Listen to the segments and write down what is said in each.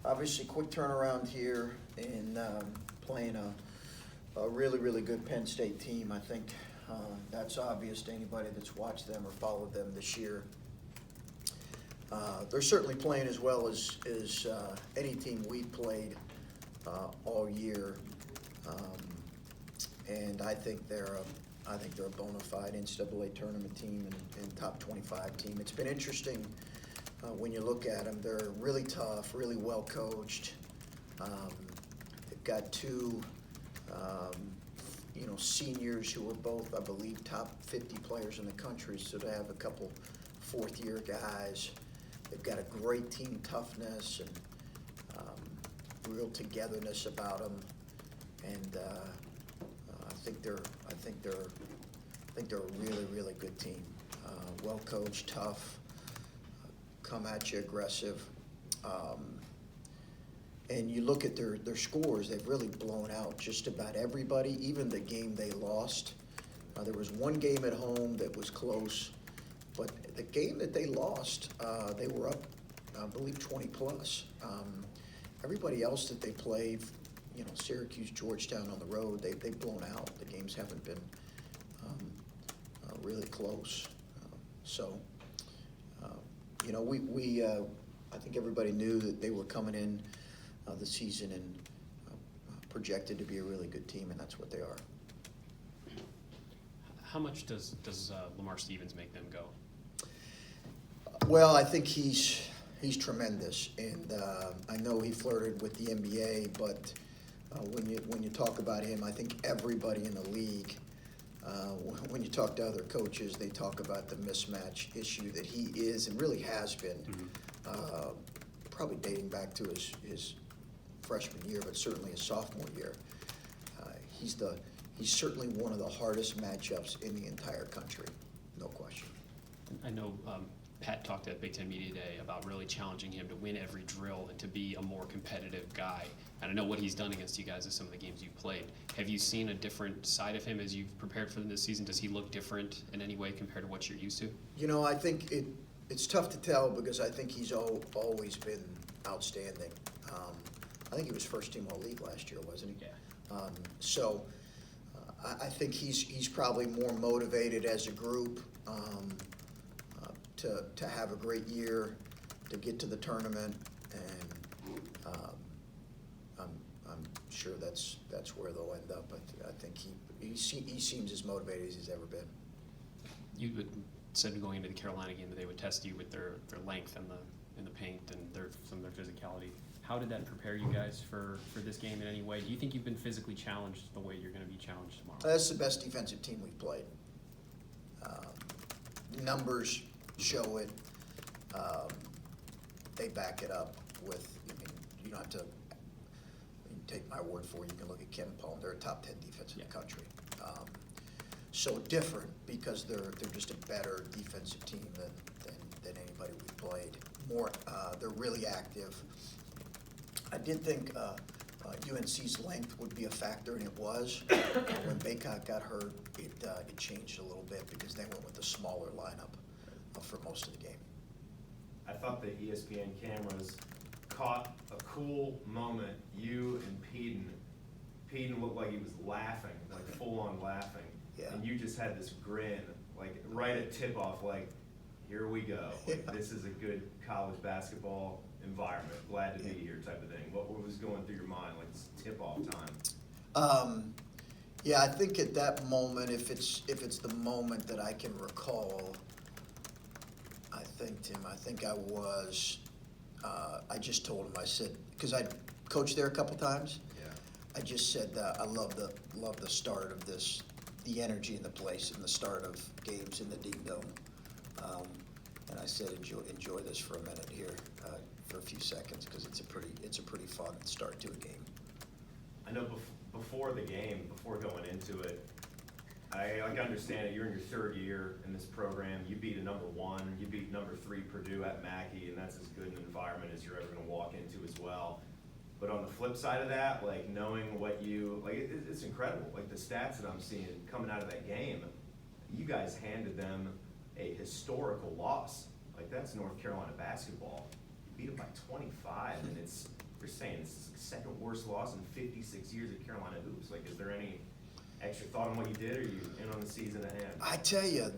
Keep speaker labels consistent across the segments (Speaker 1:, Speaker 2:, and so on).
Speaker 1: Obviously, quick turnaround here in playing a really, really good Penn State team. I think that's obvious to anybody that's watched them or followed them this year. They're certainly playing as well as any team we've played all year, and I think they're a bona fide NCAA tournament team and top 25 team. It's been interesting when you look at them. They're really tough, really well coached. They've got two seniors who are both, I believe, top 50 players in the country, so to have a couple fourth-year guys. They've got a great team toughness and real togetherness about them, and I think they're a really, really good team. Well coached, tough, come at you aggressive, and you look at their scores. They've really blown out just about everybody, even the game they lost. There was one game at home that was close, but the game that they lost, they were up, I believe, 20 plus. Everybody else that they played, Syracuse, Georgetown on the road, they've blown out. The games haven't been really close. I think everybody knew that they were coming in the season and projected to be a really good team, and that's what they are.
Speaker 2: How much does Lamar Stevens make them go?
Speaker 1: Well, I think he's tremendous, and I know he flirted with the NBA, but when you talk about him, I think everybody in the league, when you talk to other coaches, they talk about the mismatch issue that he is and really has been, probably dating back to his freshman year, but certainly his sophomore year. He's certainly one of the hardest matchups in the entire country, no question.
Speaker 2: I know Pat talked at Big Ten Media Day about really challenging him to win every drill and to be a more competitive guy. And I know what he's done against you guys in some of the games you've played. Have you seen a different side of him as you've prepared for this season? Does he look different in any way compared to what you're used to?
Speaker 1: I think it's tough to tell because I think he's always been outstanding. I think he was first team All-League last year, wasn't he?
Speaker 2: Yeah.
Speaker 1: I think he's probably more motivated as a group to have a great year, to get to the tournament, and I'm sure that's where they'll end up. But I think he seems as motivated as he's ever been.
Speaker 2: You said going into the Carolina game that they would test you with their length in the paint and some of their physicality. How did that prepare you guys for this game in any way? Do you think you've been physically challenged the way you're going to be challenged tomorrow?
Speaker 1: That's the best defensive team we've played. Numbers show it. They back it up with, you don't have to take my word for it. You can look at Ken Palm. They're a top 10 defense in the country. So different because they're just a better defensive team than anybody we've played. They're really active. I did think UNC's length would be a factor, and it was. When Baycott got hurt, it changed a little bit because they went with a smaller lineup for most of the game.
Speaker 3: I thought the ESPN cameras caught a cool moment. You and Peden looked like he was laughing, like full-on laughing.
Speaker 1: Yeah. And
Speaker 3: you just had this grin, like right at tip-off, like, here we go. Like, this is a good college basketball environment. Glad to be here, type of thing. What was going through your mind, like this tip-off time?
Speaker 1: Yeah, I think at that moment, if it's the moment that I can recall, I think I was. I just told him. I said, because I coached there a couple times.
Speaker 3: Yeah.
Speaker 1: I just said I love the start of this, the energy in the place, and the start of games in the Dean Dome. And I said, enjoy this for a minute here, for a few seconds, because it's a pretty fun start to a game.
Speaker 3: I know before the game, before going into it, I understand it. You're in your third year in this program. You beat a number 1. You beat number 3 Purdue at Mackey, and that's as good an environment as you're ever going to walk into as well. But on the flip side of that, like knowing what it's incredible. Like the stats that I'm seeing coming out of that game, you guys handed them a historical loss. Like that's North Carolina basketball. You beat them by 25, and they're saying this is the second worst loss in 56 years at Carolina hoops. Like, is there any extra thought on what you did, or are you in on the season at hand?
Speaker 1: I tell you,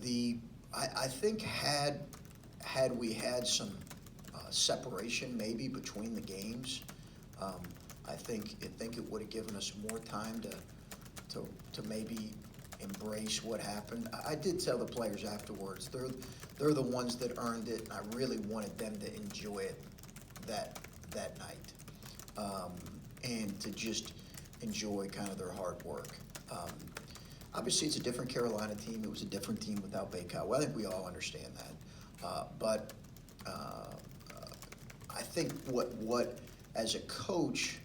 Speaker 1: I think had we had some separation maybe between the games, I think it would have given us more time to maybe embrace what happened. I did tell the players afterwards, they're the ones that earned it, and I really wanted them to enjoy it that night, and to just enjoy kind of their hard work. Obviously, it's a different Carolina team. It was a different team without Baycott. Well, I think we all understand that. But I think what as a coach,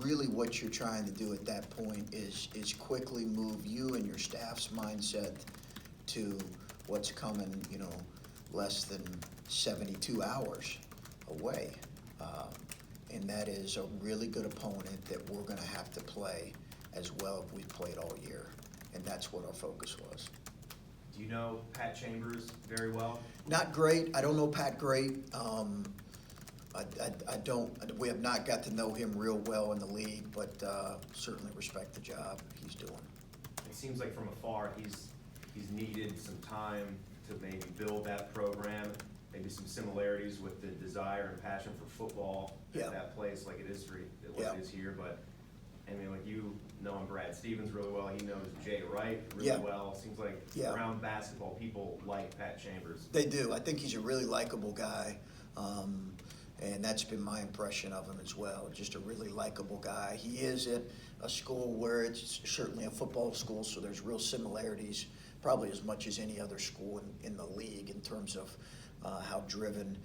Speaker 1: really what you're trying to do at that point is quickly move you and your staff's mindset to what's coming, less than 72 hours away. And that is a really good opponent that we're going to have to play as well as we've played all year. And that's what our focus was.
Speaker 3: Do you know Pat Chambers very well?
Speaker 1: Not great. I don't know Pat great. We have not got to know him real well in the league, but certainly respect the job he's doing.
Speaker 3: It seems like from afar, he's needed some time to maybe build that program, maybe some similarities with the desire and passion for football
Speaker 1: Yeah.
Speaker 3: at that place, like it is
Speaker 1: Yeah.
Speaker 3: it is here. But I mean, like, you know Brad Stevens really well. He knows Jay Wright really
Speaker 1: Yeah.
Speaker 3: well. Seems like
Speaker 1: Yeah.
Speaker 3: around basketball, people like Pat Chambers.
Speaker 1: They do. I think he's a really likable guy, and that's been my impression of him as well. Just a really likable guy. He is at a school where it's certainly a football school, so there's real similarities, probably as much as any other school in the league in terms of how driven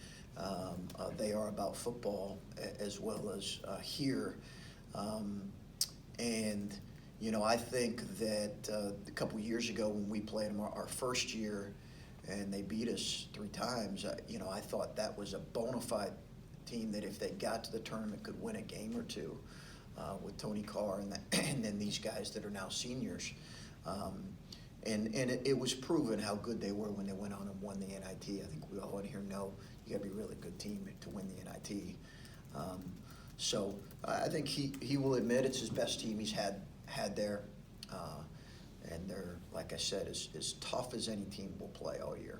Speaker 1: they are about football, as well as here. And I think that a couple years ago when we played them our first year and they beat us 3 times, I thought that was a bona fide team that if they got to the tournament could win a game or two with Tony Carr and then these guys that are now seniors. And it was proven how good they were when they went on and won the NIT. I think we all in here know you got to be a really good team to win the NIT. So I think he will admit it's his best team he's had there. And they're, like I said, as tough as any team will play all year.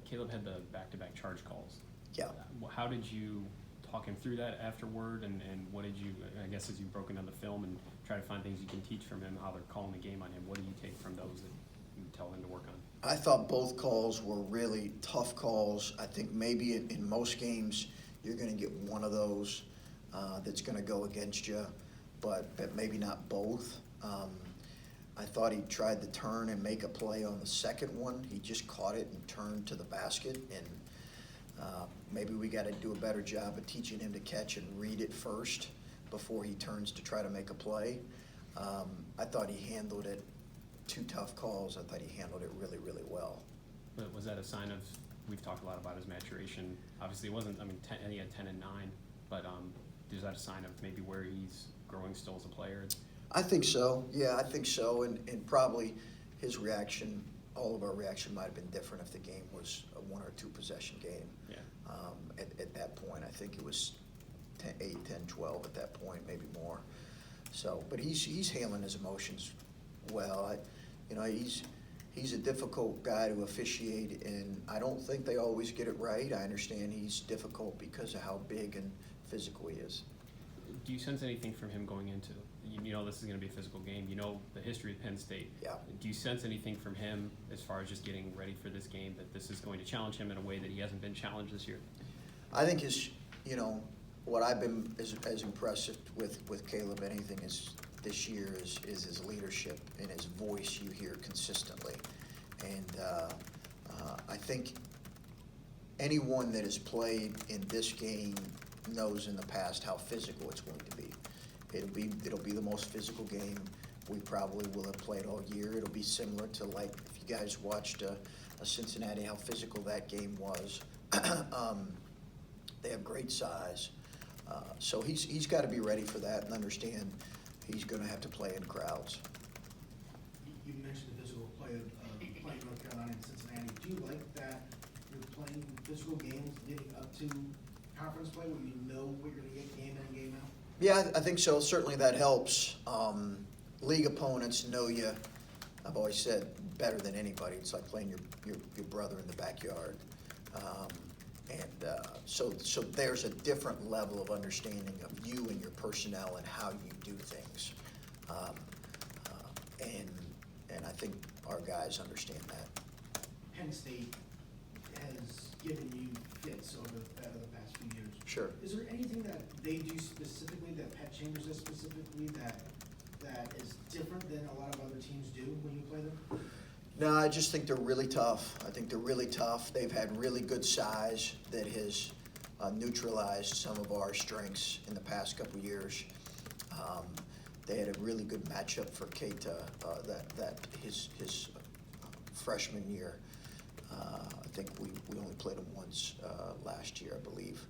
Speaker 2: Caleb had the back-to-back charge calls.
Speaker 1: Yeah.
Speaker 2: How did you talk him through that afterward, and what did you, I guess as you've broken down the film and try to find things you can teach from him, how they're calling the game on him, what do you take from those that you tell him to work on?
Speaker 1: I thought both calls were really tough calls. I think maybe in most games you're going to get one of those that's going to go against you, but maybe not both. I thought he tried to turn and make a play on the second one. He just caught it and turned to the basket, and maybe we got to do a better job of teaching him to catch and read it first before he turns to try to make a play. I thought he handled it, 2 tough calls. I thought he handled it really, really well.
Speaker 2: But was that a sign of, we've talked a lot about his maturation. Obviously it wasn't, he had 10 and 9, but is that a sign of maybe where he's growing still as a player?
Speaker 1: I think so. Yeah, I think so. And probably his reaction, all of our reaction might have been different if the game was a 1 or 2 possession game.
Speaker 2: Yeah.
Speaker 1: At that point, I think it was 8, 10, 12 at that point, maybe more. So, but he's handling his emotions well. He's a difficult guy to officiate, and I don't think they always get it right. I understand he's difficult because of how big and physical he is.
Speaker 2: Do you sense anything from him going into, this is going to be a physical game, the history of Penn State?
Speaker 1: Yeah.
Speaker 2: Do you sense anything from him as far as just getting ready for this game, that this is going to challenge him in a way that he hasn't been challenged this year?
Speaker 1: I think what I've been as impressive with Caleb anything is this year is his leadership and his voice you hear consistently. And I think anyone that has played in this game knows in the past how physical it's going to be. It'll be the most physical game we probably will have played all year. It'll be similar to, like, if you guys watched a Cincinnati, how physical that game was. They have great size. So he's got to be ready for that and understand he's going to have to play in crowds.
Speaker 4: You mentioned the physical play of playing North Carolina and Cincinnati. Do you like that you're playing physical games leading up to conference play where you know what you're gonna get game in and game out?
Speaker 1: Yeah, I think so. Certainly that helps. League opponents know you, I've always said, better than anybody. It's like playing your brother in the backyard. So there's a different level of understanding of you and your personnel and how you do things. And I think our guys understand that.
Speaker 4: Penn State has given you fits over the past few years.
Speaker 1: Sure.
Speaker 4: Is there anything that they do specifically, that Pat Chambers does specifically, that is different than a lot of other teams do when you play them?
Speaker 1: No, I just think they're really tough. I think they're really tough. They've had really good size that has neutralized some of our strengths in the past couple of years. They had a really good matchup for Keita his freshman year. I think we only played him once last year, I believe.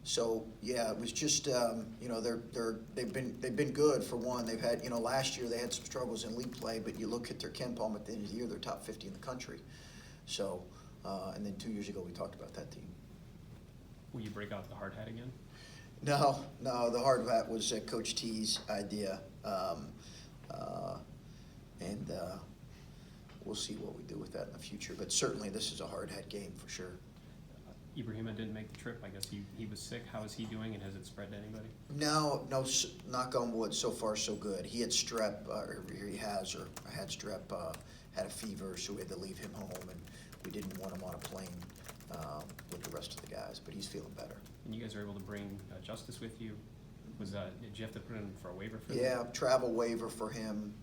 Speaker 1: So yeah, it was just they've been good for one. They've had last year they had some struggles in league play, but you look at their Ken Palm at the end of the year, they're top 50 in the country. So and then 2 years ago we talked about that team.
Speaker 2: Will you break out the hard hat again?
Speaker 1: No, the hard hat was Coach T's idea, and we'll see what we do with that in the future. But certainly this is a hard hat game for sure.
Speaker 2: Ibrahima didn't make the trip. I guess he was sick. How is he doing, and has it spread to anybody?
Speaker 1: No, knock on wood, so far so good. He had strep, or had strep, had a fever, so we had to leave him home, and we didn't want him on a plane with the rest of the guys, but he's feeling better.
Speaker 2: And you guys were able to bring Justice with you. Did you have to put in for a waiver for him?
Speaker 1: Yeah, travel waiver for him,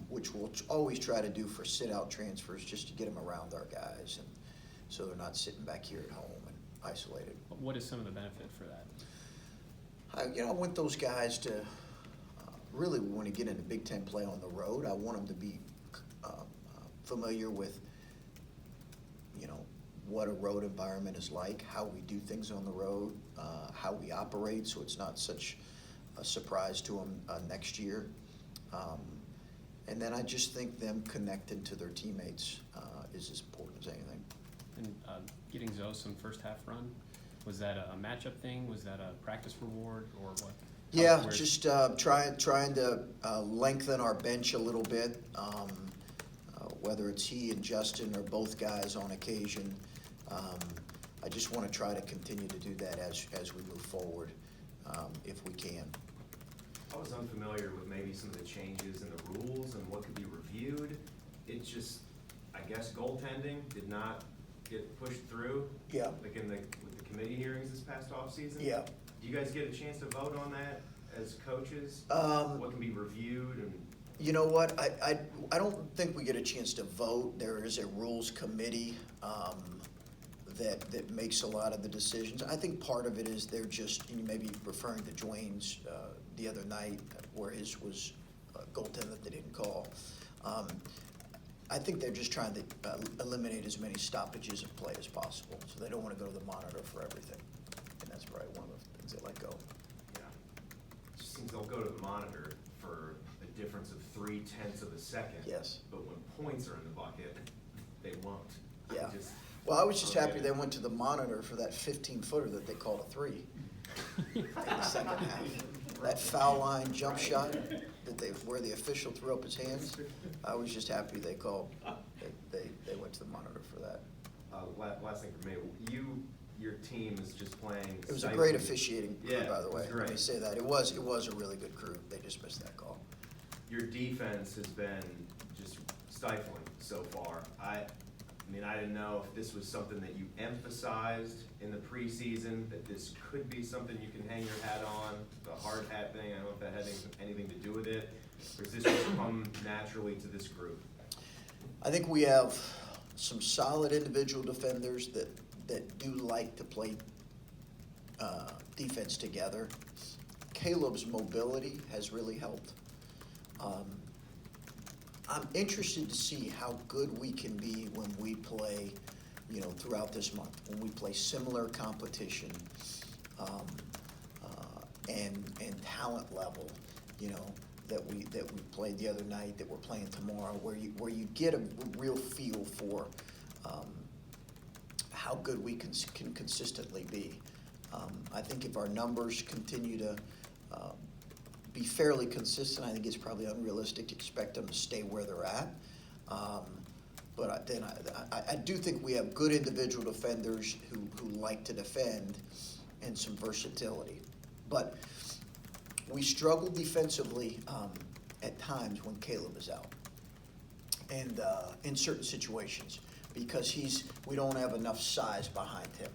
Speaker 1: which we'll always try to do for sit-out transfers, just to get him around our guys, and so they're not sitting back here at home and isolated.
Speaker 2: What is some of the benefit for that?
Speaker 1: I want those guys to really, when you get into Big Ten play on the road, I want them to be familiar with, what a road environment is like, how we do things on the road, how we operate, so it's not such a surprise to them next year. And then I just think them connecting to their teammates is as important as anything.
Speaker 2: And getting Zoe some first half run, was that a matchup thing? Was that a practice reward, or what?
Speaker 1: Yeah, just trying to lengthen our bench a little bit. Whether it's he and Justin or both guys on occasion, I just want to try to continue to do that as we move forward, if we can.
Speaker 3: I was unfamiliar with maybe some of the changes in the rules and what could be reviewed. It just, I guess goaltending did not get pushed through.
Speaker 1: Yeah.
Speaker 3: Like with the committee hearings this past offseason?
Speaker 1: Yeah.
Speaker 3: Do you guys get a chance to vote on that as coaches? What can be reviewed and?
Speaker 1: You know what, I don't think we get a chance to vote. There is a rules committee that makes a lot of the decisions. I think part of it is they're just, you may be referring to Dwayne's the other night, where his was a goaltender that they didn't call. I think they're just trying to eliminate as many stoppages of play as possible, so they don't want to go to the monitor for everything. And that's probably one of the things they let go.
Speaker 3: Yeah. It just seems they'll go to the monitor for a difference of 0.3 of a second.
Speaker 1: Yes.
Speaker 3: But when points are in the bucket, they won't.
Speaker 1: Yeah. Well, I was just happy they went to the monitor for that 15-footer that they called a 3 in the second half. That foul line jump shot where the official threw up his hands. I was just happy they called. They went to the monitor for that.
Speaker 3: Last thing for me, your team is just playing.
Speaker 1: It was a great officiating crew,
Speaker 3: Yeah,
Speaker 1: by the way.
Speaker 3: it was great.
Speaker 1: Let me say that. It was a really good crew. They just missed that call.
Speaker 3: Your defense has been just stifling so far. I mean, I didn't know if this was something that you emphasized in the preseason, that this could be something you can hang your hat on, the hard hat thing. I don't know if that had anything to do with it, or does this just come naturally to this group?
Speaker 1: I think we have some solid individual defenders that do like to play defense together. Caleb's mobility has really helped. I'm interested to see how good we can be when we play, throughout this month, when we play similar competition and talent level, that we played the other night, that we're playing tomorrow, where you get a real feel for how good we can consistently be. I think if our numbers continue to be fairly consistent, I think it's probably unrealistic to expect them to stay where they're at. But I do think we have good individual defenders who like to defend and some versatility. But we struggle defensively at times when Caleb is out, and in certain situations, because we don't have enough size behind him.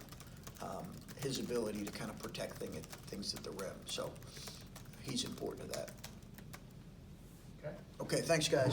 Speaker 1: His ability to kind of protect things at the rim, so he's important to that.
Speaker 5: Okay.
Speaker 1: Okay, thanks, guys.